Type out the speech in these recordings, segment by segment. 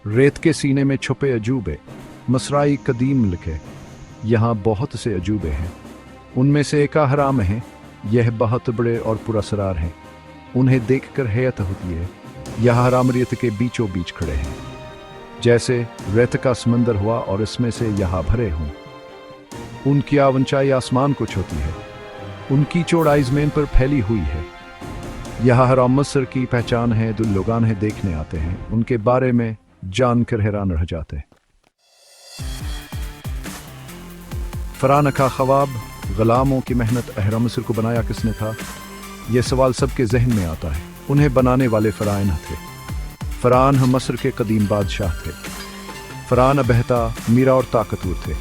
रेत के सीने में छुपे अजूबे, मसराई कदीम लिखे। यहाँ बहुत से अजूबे हैं, उनमें से एक हराम है। यह बहुत बड़े और पुरस्कार हैं, उन्हें देखकर हैरत होती है। यह हराम रेत के बीचों बीच खड़े हैं, जैसे रेत का समंदर हुआ और इसमें से यहाँ भरे हों। उनकी ऊंचाई आसमान को छूती है, उनकी चौड़ाई ज़मीन पर फैली हुई है। यह हराम मिस्र की पहचान है, जो लोग इन्हें देखने आते हैं, उनके बारे में जानकर हैरान रह जाते हैं। फरान का ख्वाब, गुलामों की मेहनत। अहराम मिस्र को बनाया किसने था, यह सवाल सबके जहन में आता है। उन्हें बनाने वाले फराइन थे। फरान मिस्र के कदीम बादशाह थे। फरान बहता, मीरा और ताकतवर थे।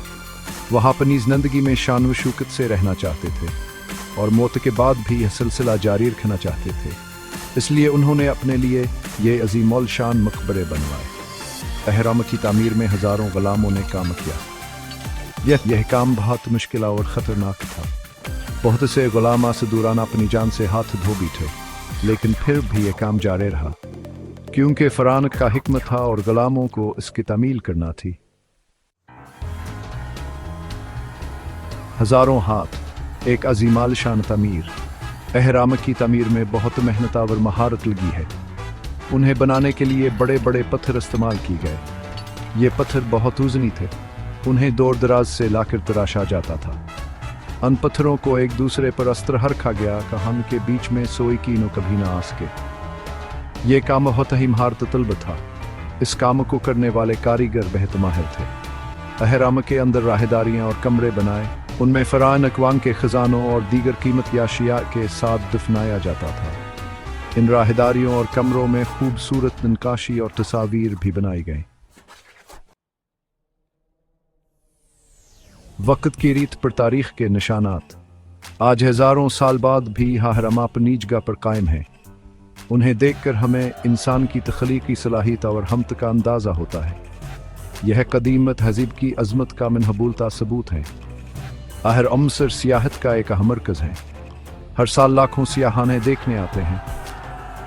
वह अपनी जिंदगी में शान व शौकत से रहना चाहते थे और मौत के बाद भी यह सिलसिला जारी रखना चाहते थे। इसलिए उन्होंने अपने लिए ये अजीमोल शान मकबरे बनवाए। अहराम की तामीर में हज़ारों गुलामों ने काम किया। यह काम बहुत मुश्किल और ख़तरनाक था। बहुत से गुलाम आसदूराना अपनी जान से हाथ धो बैठे, लेकिन फिर भी यह काम जारी रहा, क्योंकि फरान का हिकमत था और गुलामों को इसकी तामील करना थी। हज़ारों हाथ, एक अजीमाल शान तामीर। अहराम की तामीर में बहुत मेहनत और महारत लगी है। उन्हें बनाने के लिए बड़े बड़े पत्थर इस्तेमाल किए गए। ये पत्थर बहुत वज़नी थे, उन्हें दूर दराज से लाकर तराशा जाता था। उन पत्थरों को एक दूसरे पर अस्त्र रखा गया कि हम के बीच में सोई कीनो कभी ना आ सके। ये काम बहुत ही महारत तलब था। इस काम को करने वाले कारीगर बेहद माहिर थे। अहराम के अंदर राहदारियाँ और कमरे बनाए, उनमें फरान अकवाम के खजानों और दीगर कीमती अशिया के साथ दफनाया जाता था। इन राहदारियों और कमरों में खूबसूरत नक्काशी और तस्वीर भी बनाई गई। वक्त की रीत पर तारीख के निशानात। आज हज़ारों साल बाद भी हरम अपनी जगह पर कायम है। उन्हें देखकर हमें इंसान की तख्लीकी सलाहियत और हमत का अंदाज़ा होता है। यह कदीम तहज़ीब की अज़मत का मनहबूलता सबूत है। अहराम मिस्र सियाहत का एक अहम मरकज़ है। हर साल लाखों सियाहाने देखने आते हैं।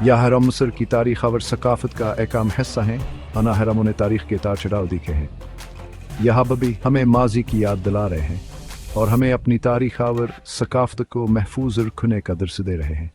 यह अहराम मिस्र की तारीख़ और सकाफ़त का एक अहम हिस्सा है। अहरामों ने तारीख़ के तार चढ़ाव दिखे हैं। यह भी हमें माजी की याद दिला रहे हैं और हमें अपनी तारीख़ और सकाफ़त को महफूज रखने का दर्स दे रहे हैं।